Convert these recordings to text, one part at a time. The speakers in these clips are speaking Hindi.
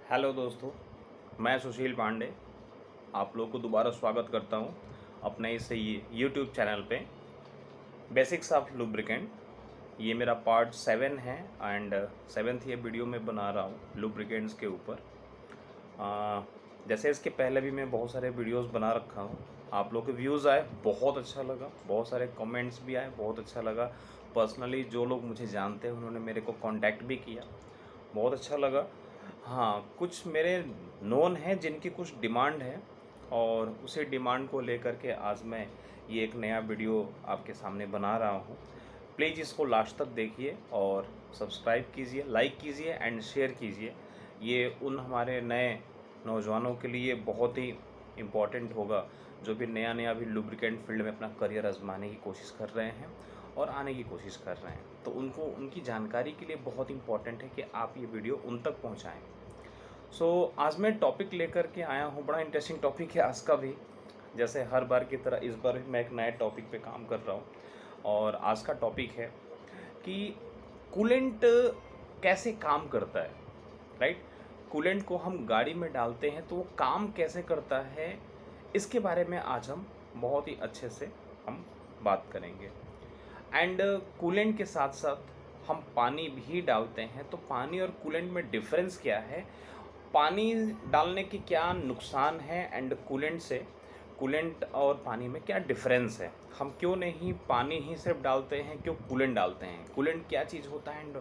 हेलो दोस्तों, मैं सुशील पांडे आप लोगों को दोबारा स्वागत करता हूं अपने इस यूट्यूब चैनल पे बेसिक्स ऑफ लुब्रिकेंट। ये मेरा पार्ट 7 है एंड सेवेंथ ये वीडियो में बना रहा हूं लुब्रिकेंट्स के ऊपर। जैसे इसके पहले भी मैं बहुत सारे वीडियोस बना रखा हूं, आप लोग के व्यूज़ आए, बहुत अच्छा लगा, बहुत सारे कमेंट्स भी आए, बहुत अच्छा लगा। पर्सनली जो लोग मुझे जानते हैं उन्होंने मेरे को कांटेक्ट भी किया, बहुत अच्छा लगा। हाँ, कुछ मेरे नोन हैं जिनकी कुछ डिमांड है और उसी डिमांड को लेकर के आज मैं ये एक नया वीडियो आपके सामने बना रहा हूँ। प्लीज़ इसको लास्ट तक देखिए और सब्सक्राइब कीजिए, लाइक कीजिए एंड शेयर कीजिए। ये उन हमारे नए नौजवानों के लिए बहुत ही इम्पॉर्टेंट होगा जो भी नया नया भी लुब्रिकेंट फील्ड में अपना करियर आजमाने की कोशिश कर रहे हैं और आने की कोशिश कर रहे हैं। तो उनको उनकी जानकारी के लिए बहुत इम्पॉर्टेंट है कि आप ये वीडियो उन तक पहुंचाएं। आज मैं टॉपिक लेकर के आया हूं, बड़ा इंटरेस्टिंग टॉपिक है आज का भी। जैसे हर बार की तरह इस बार भी मैं एक नए टॉपिक पे काम कर रहा हूं और आज का टॉपिक है कि कूलेंट कैसे काम करता है। राइट, कूलेंट को हम गाड़ी में डालते हैं तो वो काम कैसे करता है, इसके बारे में आज हम बहुत ही अच्छे से हम बात करेंगे। एंड कूलेंट के साथ साथ हम पानी भी डालते हैं, तो पानी और कूलेंट में डिफरेंस क्या है, पानी डालने के क्या नुकसान है एंड कूलेंट से कूलेंट और पानी में क्या डिफरेंस है, हम क्यों नहीं पानी ही सिर्फ डालते हैं, क्यों कूलेंट डालते हैं, कूलेंट क्या चीज़ होता है एंड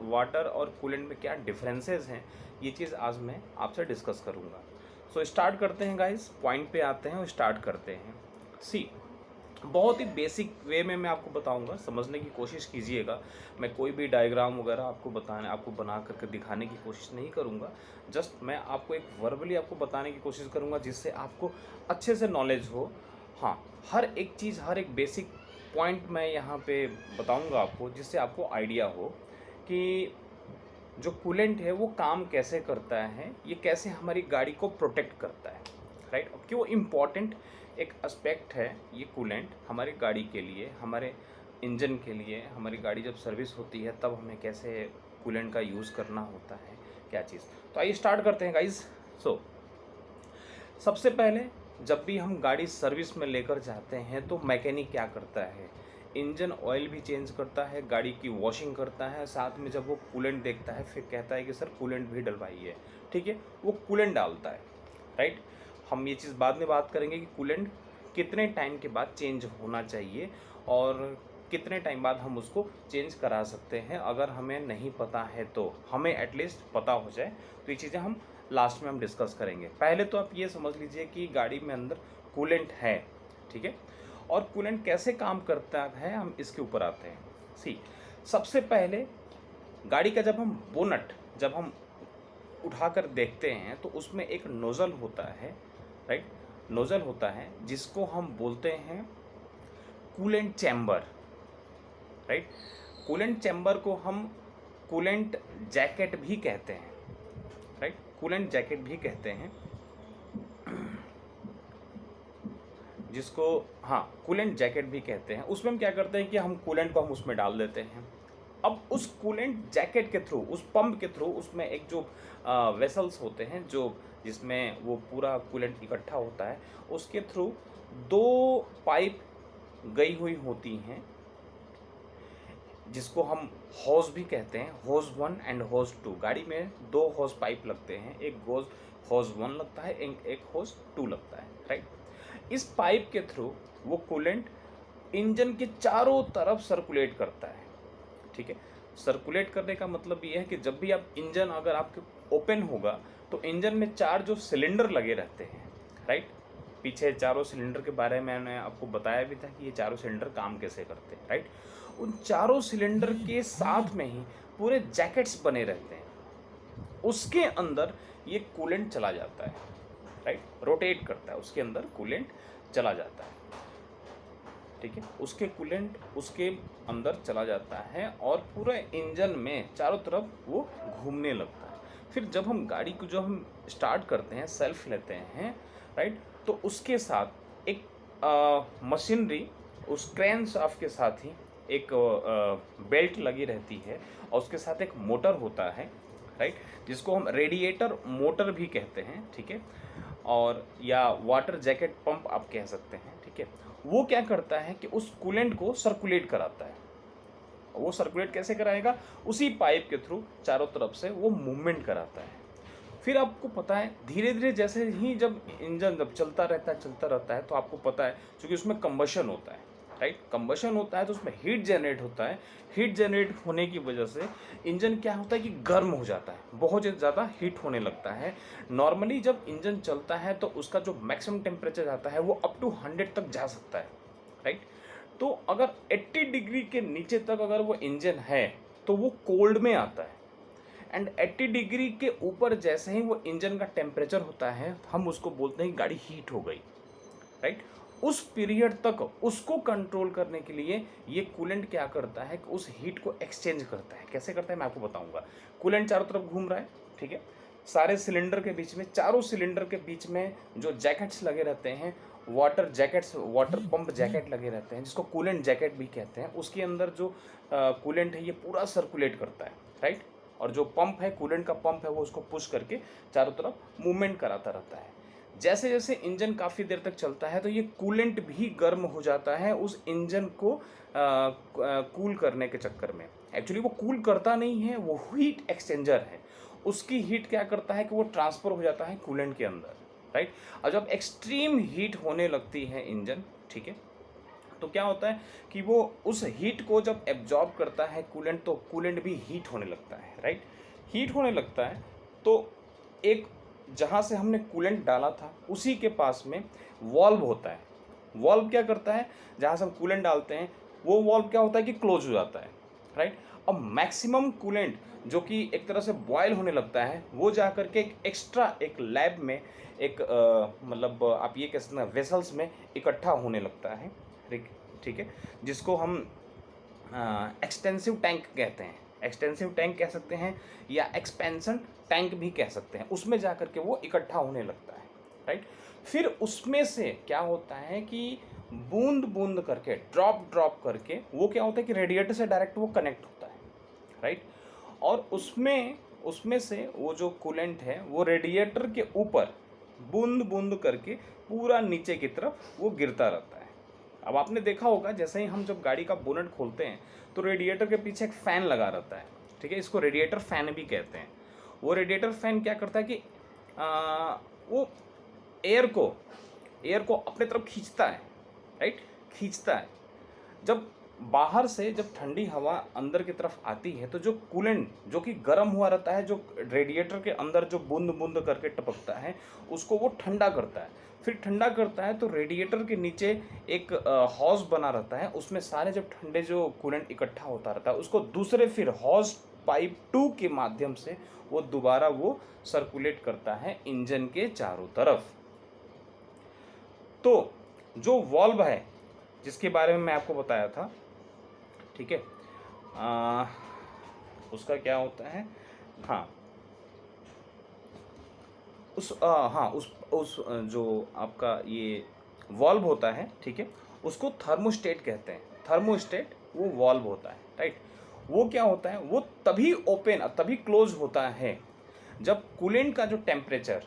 वाटर और कूलेंट में क्या डिफरेंसेस हैं, ये चीज़ आज मैं आपसे डिस्कस करूँगा। स्टार्ट करते हैं गाइस, पॉइंट पे आते हैं और स्टार्ट करते हैं। सी, बहुत ही बेसिक वे में मैं आपको बताऊंगा, समझने की कोशिश कीजिएगा। मैं कोई भी डायग्राम वगैरह आपको बना करके दिखाने की कोशिश नहीं करूंगा। जस्ट मैं आपको एक वर्बली आपको बताने की कोशिश करूंगा जिससे आपको अच्छे से नॉलेज हो। हाँ, हर एक चीज़, हर एक बेसिक पॉइंट मैं यहाँ पे बताऊंगा आपको, जिससे आपको आइडिया हो कि जो कूलेंट है वो काम कैसे करता है, ये कैसे हमारी गाड़ी को प्रोटेक्ट करता है। राइट, क्यों इम्पॉर्टेंट एक एस्पेक्ट है ये कूलेंट हमारी गाड़ी के लिए, हमारे इंजन के लिए। हमारी गाड़ी जब सर्विस होती है तब हमें कैसे कूलेंट का यूज़ करना होता है, क्या चीज़। तो आइए स्टार्ट करते हैं गाइस। सबसे पहले जब भी हम गाड़ी सर्विस में लेकर जाते हैं तो मैकेनिक क्या करता है, इंजन ऑयल भी चेंज करता है, गाड़ी की वॉशिंग करता है, साथ में जब वो कूलेंट देखता है फिर कहता है कि सर कूलेंट भी डलवाइए। ठीक है, वो कूलेंट डालता है। राइट, हम ये चीज़ बाद में बात करेंगे कि कूलेंट कितने टाइम के बाद चेंज होना चाहिए और कितने टाइम बाद हम उसको चेंज करा सकते हैं। अगर हमें नहीं पता है तो हमें एटलीस्ट पता हो जाए, तो ये चीज़ें हम लास्ट में हम डिस्कस करेंगे। पहले तो आप ये समझ लीजिए कि गाड़ी में अंदर कूलेंट है, ठीक है, और कूलेंट कैसे काम करता है हम इसके ऊपर आते हैं। सी, सबसे पहले गाड़ी का जब हम उठाकर देखते हैं तो उसमें एक नोज़ल होता है। राइट, नोज़ल होता है जिसको हम बोलते हैं coolant chamber. Right, coolant chamber को हम कूलेंट जैकेट भी कहते हैं। राइट, कूलेंट जैकेट भी कहते हैं जिसको, हाँ, कूलेंट जैकेट भी कहते हैं। उसमें हम क्या करते हैं कि हम कूलेंट को हम उसमें डाल देते हैं। अब उस कूलेंट जैकेट के थ्रू, उस पंप के थ्रू, उसमें एक जो वेसल्स होते हैं जो जिसमें वो पूरा कूलेंट इकट्ठा होता है, उसके थ्रू दो पाइप गई हुई होती हैं जिसको हम हॉज भी कहते हैं, हॉज 1 एंड हॉज 2। गाड़ी में दो हॉज पाइप लगते हैं, एक हॉज 1 लगता है, एक हॉज 2 लगता है। राइट, इस पाइप के थ्रू वो कूलेंट इंजन के चारों तरफ सर्कुलेट करता है। ठीक है, सर्कुलेट करने का मतलब ये है कि जब भी आप इंजन अगर आपके ओपन होगा तो इंजन में चार जो सिलेंडर लगे रहते हैं। राइट, पीछे चारों सिलेंडर के बारे में मैंने आपको बताया भी था कि ये चारों सिलेंडर काम कैसे करते हैं। राइट, उन चारों सिलेंडर के साथ में ही पूरे जैकेट्स बने रहते हैं, उसके अंदर ये कूलेंट चला जाता है। राइट, रोटेट करता है, उसके अंदर कूलेंट चला जाता है। ठीक है, उसके कूलेंट उसके अंदर चला जाता है और पूरे इंजन में चारों तरफ वो घूमने लगता है। फिर जब हम गाड़ी को जो हम स्टार्ट करते हैं, सेल्फ लेते हैं, राइट, तो उसके साथ एक मशीनरी, उस क्रैंक शाफ्ट के साथ ही एक बेल्ट लगी रहती है और उसके साथ एक मोटर होता है। राइट, जिसको हम रेडिएटर मोटर भी कहते हैं, ठीक है, और या वाटर जैकेट पंप आप कह सकते हैं, ठीक है। वो क्या करता है कि उस कूलेंट को सर्कुलेट कराता है। वो सर्कुलेट कैसे कराएगा? उसी पाइप के थ्रू चारों तरफ से वो मूवमेंट कराता है। फिर आपको पता है धीरे धीरे जैसे ही जब इंजन जब चलता रहता है तो आपको पता है क्योंकि उसमें कंबशन होता है, राइट, कंबशन होता है तो उसमें हीट जनरेट होता है। हीट जनरेट होने की वजह से इंजन क्या होता है कि गर्म हो जाता है, बहुत ज़्यादा हीट होने लगता है। नॉर्मली जब इंजन चलता है तो उसका जो मैक्सिमम टेम्परेचर आता है वो अप टू 100 तक जा सकता है, राइट। तो अगर 80 डिग्री के नीचे तक अगर वो इंजन है तो वो कोल्ड में आता है, एंड 80 डिग्री के ऊपर जैसे ही वो इंजन का टेम्परेचर होता है हम उसको बोलते हैं कि गाड़ी हीट हो गई, राइट। उस पीरियड तक उसको कंट्रोल करने के लिए ये कूलेंट क्या करता है कि उस हीट को एक्सचेंज करता है। कैसे करता है मैं आपको बताऊंगा। कूलेंट चारों तरफ घूम रहा है, ठीक है, सारे सिलेंडर के बीच में, चारों सिलेंडर के बीच में जो जैकेट्स लगे रहते हैं, water jackets, water pump jacket लगे रहते हैं जिसको कूलेंट जैकेट भी कहते हैं। उसके अंदर जो कूलेंट है ये पूरा सर्कुलेट करता है, राइट, और जो पंप है, कूलेंट का पंप है, वो उसको पुश करके चारों तरफ मूवमेंट कराता रहता है। जैसे जैसे इंजन काफ़ी देर तक चलता है तो ये कूलेंट भी गर्म हो जाता है उस इंजन को कूल करने के चक्कर में। एक्चुअली वो कूल करता नहीं है, वो हीट एक्सचेंजर है। उसकी हीट क्या करता है कि वो ट्रांसफ़र हो जाता है कूलेंट के अंदर, राइट। और जब एक्सट्रीम हीट होने लगती है इंजन, ठीक है, तो क्या होता है कि वो उस हीट को जब एब्जॉर्ब करता है कूलेंट तो कूलेंट भी हीट होने लगता है, राइट। हीट होने लगता है तो एक जहाँ से हमने कूलेंट डाला था उसी के पास में वॉल्व होता है। वॉल्व क्या करता है, जहाँ से हम कूलेंट डालते हैं वो वॉल्व क्या होता है कि क्लोज हो जाता है, राइट। अब मैक्सिमम कूलेंट जो कि एक तरह से बॉयल होने लगता है वो जा करके एक एक्स्ट्रा एक लैब में एक मतलब आप ये कह सकते हैं वेसल्स में इकट्ठा होने लगता है, ठीक है, जिसको हम एक्सटेंसिव टैंक कहते हैं। एक्सटेंसिव टैंक कह सकते हैं या एक्सपेंशन टैंक भी कह सकते हैं। उसमें जा कर के वो इकट्ठा होने लगता है, राइट। फिर उसमें से क्या होता है कि बूंद बूंद करके, ड्रॉप करके वो क्या होता है कि रेडिएटर से डायरेक्ट वो कनेक्ट होता है, राइट। और उसमें से वो जो कूलेंट है वो रेडिएटर के ऊपर बूंद बूंद करके पूरा नीचे की तरफ वो गिरता रहता है। अब आपने देखा होगा जैसे ही हम जब गाड़ी का बोनट खोलते हैं तो रेडिएटर के पीछे एक फ़ैन लगा रहता है, ठीक है, इसको रेडिएटर फ़ैन भी कहते हैं। वो रेडिएटर फ़ैन क्या करता है कि वो एयर को अपने तरफ खींचता है, राइट, खींचता है। जब बाहर से जब ठंडी हवा अंदर की तरफ आती है तो जो कूलेंट जो कि गर्म हुआ रहता है, जो रेडिएटर के अंदर जो बूंद बूंद करके टपकता है उसको वो ठंडा करता है। फिर ठंडा करता है तो रेडिएटर के नीचे एक हॉज बना रहता है, उसमें सारे जब ठंडे जो कूलेंट इकट्ठा होता रहता है उसको दूसरे फिर हॉज पाइप 2 के माध्यम से वो दोबारा वो सर्कुलेट करता है इंजन के चारों तरफ। तो जो वॉल्व है जिसके बारे में मैं आपको बताया था, ठीक है, उसका क्या होता है, हाँ, उस जो आपका ये वॉल्व होता है, ठीक है, उसको थर्मोस्टेट कहते हैं। थर्मोस्टेट वो वॉल्व होता है, राइट। वो क्या होता है, वो तभी ओपन तभी क्लोज होता है जब कूलेंट का जो टेम्परेचर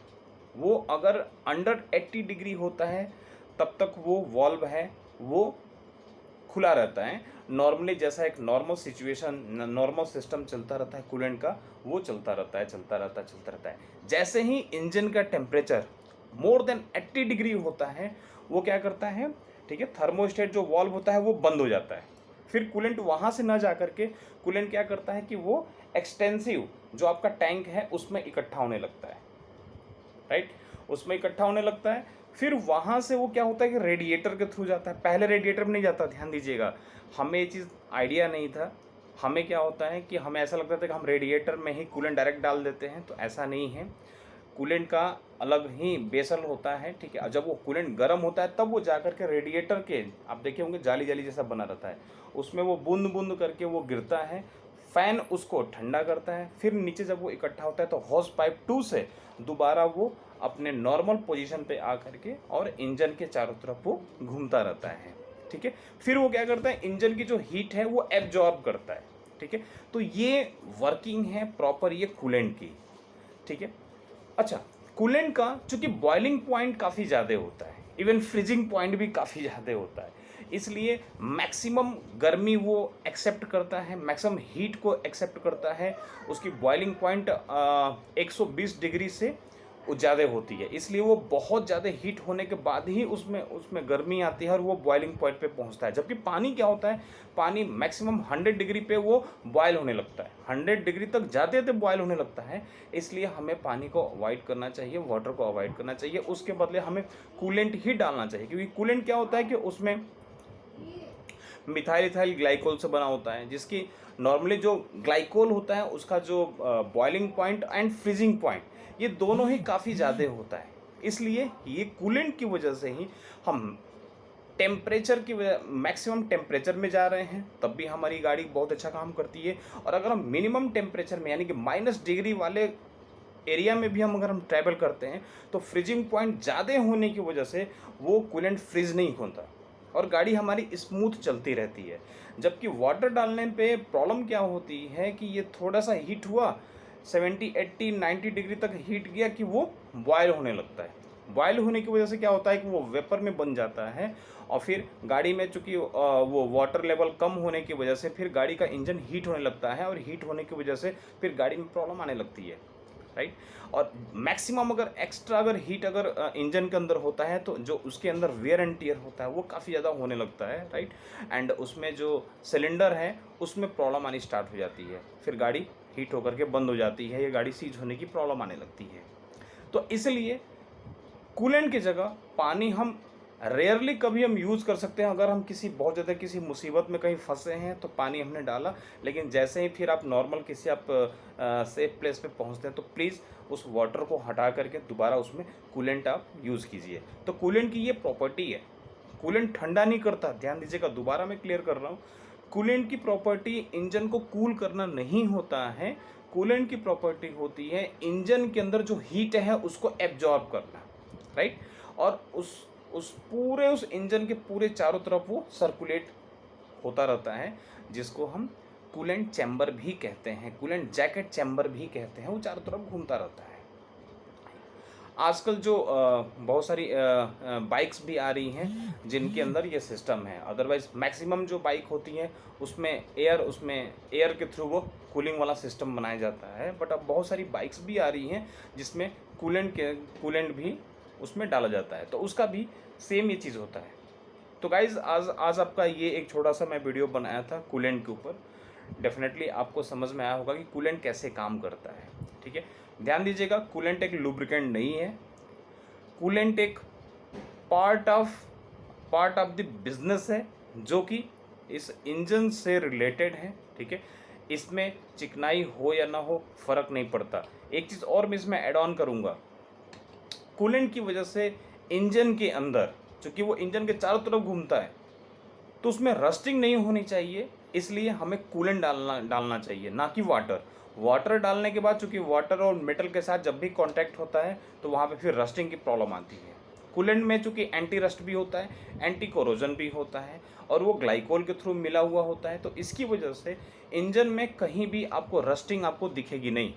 वो अगर अंडर 80 डिग्री होता है तब तक वो वॉल्व है वो खुला रहता है। नॉर्मली जैसा एक नॉर्मल सिचुएशन, नॉर्मल सिस्टम चलता रहता है कूलेंट का, वो चलता रहता है। जैसे ही इंजन का टेम्परेचर मोर देन 80 डिग्री होता है वो क्या करता है, ठीक है, थर्मोस्टेट जो वॉल्व होता है वो बंद हो जाता है। फिर कूलेंट वहाँ से ना जा करके कूलेंट क्या करता है कि वो एक्सटेंसिव जो आपका टैंक है उसमें इकट्ठा होने लगता है, राइट, उसमें इकट्ठा होने लगता है। फिर वहाँ से वो क्या होता है कि रेडिएटर के थ्रू जाता है। पहले रेडिएटर में नहीं जाता, ध्यान दीजिएगा, हमें ये चीज़ आइडिया नहीं था। हमें क्या होता है कि हमें ऐसा लगता था कि हम रेडिएटर में ही कूलेंट डायरेक्ट डाल देते हैं, तो ऐसा नहीं है। कूलेंट का अलग ही बेसल होता है, ठीक है। जब वो कूलेंट गर्म होता है तब वो जाकर के रेडिएटर के, आप देखे होंगे जाली जाली जैसा बना रहता है, उसमें वो बूंद बूंद करके वो गिरता है। फ़ैन उसको ठंडा करता है। फिर नीचे जब वो इकट्ठा होता है तो हॉस पाइप 2 से दोबारा वो अपने नॉर्मल पोजीशन पे आ करके और इंजन के चारों तरफ वो घूमता रहता है, ठीक है। फिर वो क्या करता है, इंजन की जो हीट है वो एब्जॉर्ब करता है, ठीक है। तो ये वर्किंग है प्रॉपर ये कूलेंट की, ठीक है। अच्छा, कूलेंट का चूंकि बॉइलिंग पॉइंट काफ़ी ज़्यादा होता है, इवन फ्रीजिंग पॉइंट भी काफ़ी ज़्यादा होता है, इसलिए मैक्सिमम गर्मी वो एक्सेप्ट करता है, मैक्सिमम हीट को एक्सेप्ट करता है। उसकी बॉइलिंग पॉइंट 120 डिग्री से ज़्यादा होती है, इसलिए वो बहुत ज़्यादा हीट होने के बाद ही उसमें उसमें गर्मी आती है और वो बॉइलिंग पॉइंट पे पहुंचता है। जबकि पानी क्या होता है, पानी मैक्सिमम 100 डिग्री पे वो बॉयल होने लगता है, 100 डिग्री तक जाते जाते बॉयल होने लगता है। इसलिए हमें पानी को अवॉइड करना चाहिए, वाटर को अवॉइड करना चाहिए, उसके बदले हमें कूलेंट ही डालना चाहिए। क्योंकि कूलेंट क्या होता है कि उसमें मिथाइल इथाइल ग्लाइकोल से बना होता है, जिसकी नॉर्मली जो ग्लाइकोल होता है उसका जो boiling point and freezing point ये दोनों ही काफ़ी ज़्यादा होता है। इसलिए ये कूलेंट की वजह से ही हम टेम्परेचर की वजह मैक्सिमम टेम्परेचर में जा रहे हैं, तब भी हमारी गाड़ी बहुत अच्छा काम करती है। और अगर हम मिनिमम टेम्परेचर में यानी कि -डिग्री वाले एरिया में भी अगर हम ट्रैवल करते हैं तो फ्रीजिंग पॉइंट ज़्यादा होने की वजह से वो कूलेंट फ्रीज नहीं होता और गाड़ी हमारी स्मूथ चलती रहती है। जबकि वाटर डालने पे प्रॉब्लम क्या होती है कि ये थोड़ा सा हीट हुआ, 70 80 90 डिग्री तक हीट गया कि वो बॉयल होने लगता है। बॉयल होने की वजह से क्या होता है कि वो वेपर में बन जाता है और फिर गाड़ी में चूँकि वो वाटर लेवल कम होने की वजह से फिर गाड़ी का इंजन हीट होने लगता है और हीट होने की वजह से फिर गाड़ी में प्रॉब्लम आने लगती है, राइट। और मैक्सिमम अगर एक्स्ट्रा अगर हीट अगर इंजन के अंदर होता है तो जो उसके अंदर वेयर एंड टियर होता है वो काफ़ी ज़्यादा होने लगता है, राइट। एंड उसमें जो सिलेंडर है उसमें प्रॉब्लम आनी स्टार्ट हो जाती है, फिर गाड़ी हीट होकर के बंद हो जाती है या गाड़ी सीज होने की प्रॉब्लम आने लगती है। तो इसलिए कूलेंट की जगह पानी हम रेयरली कभी हम यूज़ कर सकते हैं। अगर हम किसी बहुत ज़्यादा किसी मुसीबत में कहीं फंसे हैं तो पानी हमने डाला, लेकिन जैसे ही फिर आप नॉर्मल किसी आप सेफ प्लेस पे पहुंचते हैं तो प्लीज़ उस वाटर को हटा करके दोबारा उसमें कूलेंट आप यूज़ कीजिए। तो कूलेंट की ये प्रॉपर्टी है, कूलेंट ठंडा नहीं करता, ध्यान दीजिएगा, दोबारा मैं क्लियर कर रहा हूँ। कूलेंट की प्रॉपर्टी इंजन को कूल करना नहीं होता है, कूलेंट की प्रॉपर्टी होती है इंजन के अंदर जो हीट है उसको एब्जॉर्ब करना, राइट। और उस इंजन के पूरे चारों तरफ वो सर्कुलेट होता रहता है, जिसको हम कूलेंट चैम्बर भी कहते हैं, कूलेंट जैकेट चैम्बर भी कहते हैं, वो चारों तरफ घूमता रहता है। आजकल जो बहुत सारी बाइक्स भी आ रही हैं जिनके अंदर ये सिस्टम है, अदरवाइज मैक्सिमम जो बाइक होती है उसमें एयर के थ्रू वो कूलिंग वाला सिस्टम बनाया जाता है। बट अब बहुत सारी बाइक्स भी आ रही हैं जिसमें कूलेंट भी उसमें डाला जाता है, तो उसका भी सेम ये चीज़ होता है। तो गाइज़ आज आपका ये एक छोटा सा मैं वीडियो बनाया था कूलेंट के ऊपर। डेफिनेटली आपको समझ में आया होगा कि कूलेंट कैसे काम करता है, ठीक है। ध्यान दीजिएगा, कूलेंट एक लुब्रिकेंट नहीं है, कूलेंट एक पार्ट ऑफ द बिजनेस है जो कि इस इंजन से रिलेटेड है, ठीक है। इसमें चिकनाई हो या ना हो फ़र्क नहीं पड़ता। एक चीज़ और मैं इसमें ऐड ऑन करूँगा, कूलेंट की वजह से इंजन के अंदर चूँकि वो इंजन के चारों तरफ घूमता है तो उसमें रस्टिंग नहीं होनी चाहिए, इसलिए हमें कूलेंट डालना चाहिए, ना कि वाटर डालने के बाद चूँकि वाटर और मेटल के साथ जब भी कांटेक्ट होता है तो वहाँ पे फिर रस्टिंग की प्रॉब्लम आती है। कूलेंट में चूँकि एंटी रस्ट भी होता है, एंटी कोरोजन भी होता है और वो ग्लाइकोल के थ्रू मिला हुआ होता है, तो इसकी वजह से इंजन में कहीं भी आपको रस्टिंग आपको दिखेगी नहीं।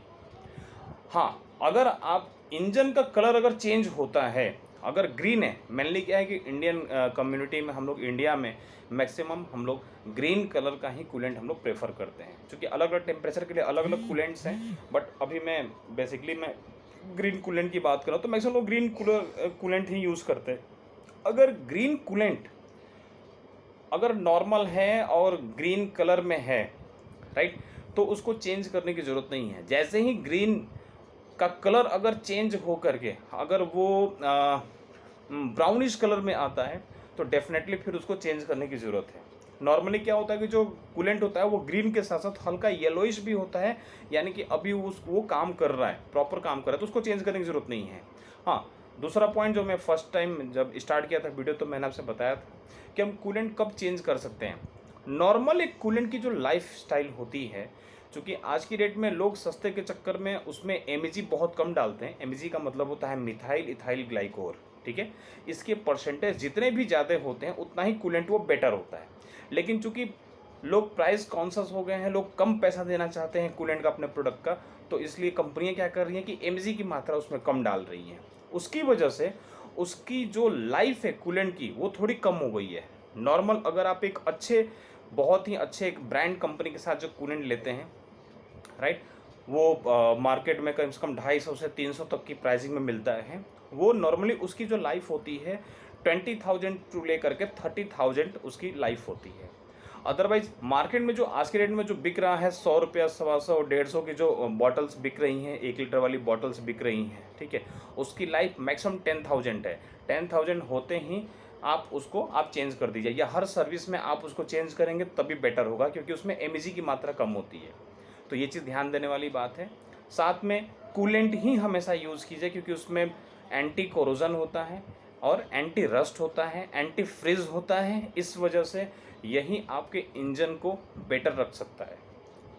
हाँ, अगर आप इंजन का कलर अगर चेंज होता है, अगर ग्रीन है, मेनली क्या है कि इंडियन कम्युनिटी में हम लोग इंडिया में मैक्सिमम हम लोग ग्रीन कलर का ही कूलेंट हम लोग प्रेफर करते हैं, क्योंकि अलग अलग टेम्परेचर के लिए अलग अलग कूलेंट्स हैं। बट अभी मैं ग्रीन कूलेंट की बात कर रहा हूँ, तो मैक्सिमम लोग ग्रीन कूलेंट ही यूज़ करते हैं। अगर ग्रीन कूलेंट अगर नॉर्मल है और ग्रीन कलर में है, राइट, तो उसको चेंज करने की ज़रूरत नहीं है। जैसे ही ग्रीन का कलर अगर चेंज हो करके अगर वो ब्राउनिश कलर में आता है तो डेफिनेटली फिर उसको चेंज करने की ज़रूरत है। नॉर्मली क्या होता है कि जो कूलेंट होता है वो ग्रीन के साथ साथ हल्का येलोइश भी होता है, यानी कि अभी वो काम कर रहा है, प्रॉपर काम कर रहा है, तो उसको चेंज करने की ज़रूरत नहीं है। हाँ, दूसरा पॉइंट जो मैं फर्स्ट टाइम जब स्टार्ट किया था वीडियो तो मैंने आपसे बताया था कि हम कूलेंट कब चेंज कर सकते हैं। नॉर्मल एक कूलेंट की जो लाइफ स्टाइल होती है, क्योंकि आज की डेट में लोग सस्ते के चक्कर में उसमें एमईजी बहुत कम डालते हैं। एमईजी का मतलब होता है मिथाइल इथाइल ग्लाइकोल, ठीक है। इसके परसेंटेज जितने भी ज़्यादा होते हैं उतना ही कूलेंट वो बेटर होता है। लेकिन चूंकि लोग प्राइस कॉन्शियस हो गए हैं, लोग कम पैसा देना चाहते हैं कूलेंट का अपने प्रोडक्ट का, तो इसलिए कंपनियां क्या कर रही हैं कि एमजी की मात्रा उसमें कम डाल रही हैं। उसकी वजह से उसकी जो लाइफ है कूलेंट की वो थोड़ी कम हो गई है। नॉर्मल अगर आप एक अच्छे, बहुत ही अच्छे एक ब्रांड कंपनी के साथ जो कूलेंट लेते हैं, राइट, वो मार्केट में कम से कम 250 से 300 तक की प्राइसिंग में मिलता है। वो नॉर्मली उसकी जो लाइफ होती है 20,000 टू लेकर के 30,000 उसकी लाइफ होती है। अदरवाइज मार्केट में जो आज के रेट में जो बिक रहा है 100 रुपया, 125, 150 की जो बॉटल्स बिक रही हैं, 1 लीटर वाली बॉटल्स बिक रही हैं, ठीक है, उसकी लाइफ मैक्सिमम 10,000 है। 10,000 होते ही आप उसको आप चेंज कर दीजिए, या हर सर्विस में आप उसको चेंज करेंगे तभी बेटर होगा, क्योंकि उसमें एमजी की मात्रा कम होती है। तो ये चीज़ ध्यान देने वाली बात है। साथ में कूलेंट ही हमेशा यूज़ कीजिए, क्योंकि उसमें एंटी कोरोजन होता है और एंटी रस्ट होता है, एंटी फ्रीज होता है। इस वजह से यही आपके इंजन को बेटर रख सकता है।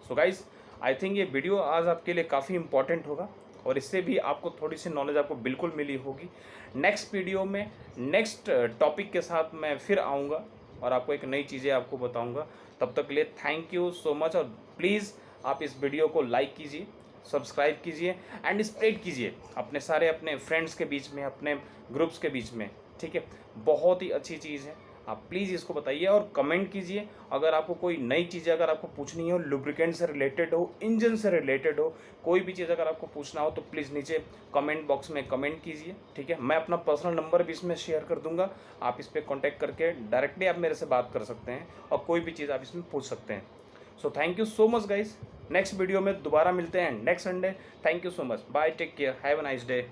सो गाइज, आई थिंक ये वीडियो आज आपके लिए काफ़ी इंपॉर्टेंट होगा और इससे भी आपको थोड़ी सी नॉलेज आपको बिल्कुल मिली होगी। नेक्स्ट वीडियो में नेक्स्ट टॉपिक के साथ मैं फिर आऊँगा और आपको एक नई चीज़ें आपको बताऊँगा। तब तक के लिए थैंक यू सो मच, और प्लीज़ आप इस वीडियो को लाइक कीजिए, सब्सक्राइब कीजिए एंड स्प्रेड कीजिए अपने फ्रेंड्स के बीच में, अपने ग्रुप्स के बीच में, ठीक है। बहुत ही अच्छी चीज़ है, आप प्लीज़ इसको बताइए और कमेंट कीजिए। अगर आपको कोई नई चीज़ें अगर आपको पूछनी हो, लुब्रिकेंट से रिलेटेड हो, इंजन से रिलेटेड हो, कोई भी चीज़ अगर आपको पूछना हो तो प्लीज़ नीचे कमेंट बॉक्स में कमेंट कीजिए, ठीक है। मैं अपना पर्सनल नंबर भी इसमें शेयर कर दूंगा, आप इस पर कॉन्टैक्ट करके डायरेक्टली आप मेरे से बात कर सकते हैं और कोई भी चीज़ आप इसमें पूछ सकते हैं। So thank you so much guys, next video में दोबारा मिलते हैं next Sunday. Thank you so much, bye, take care, have a nice day.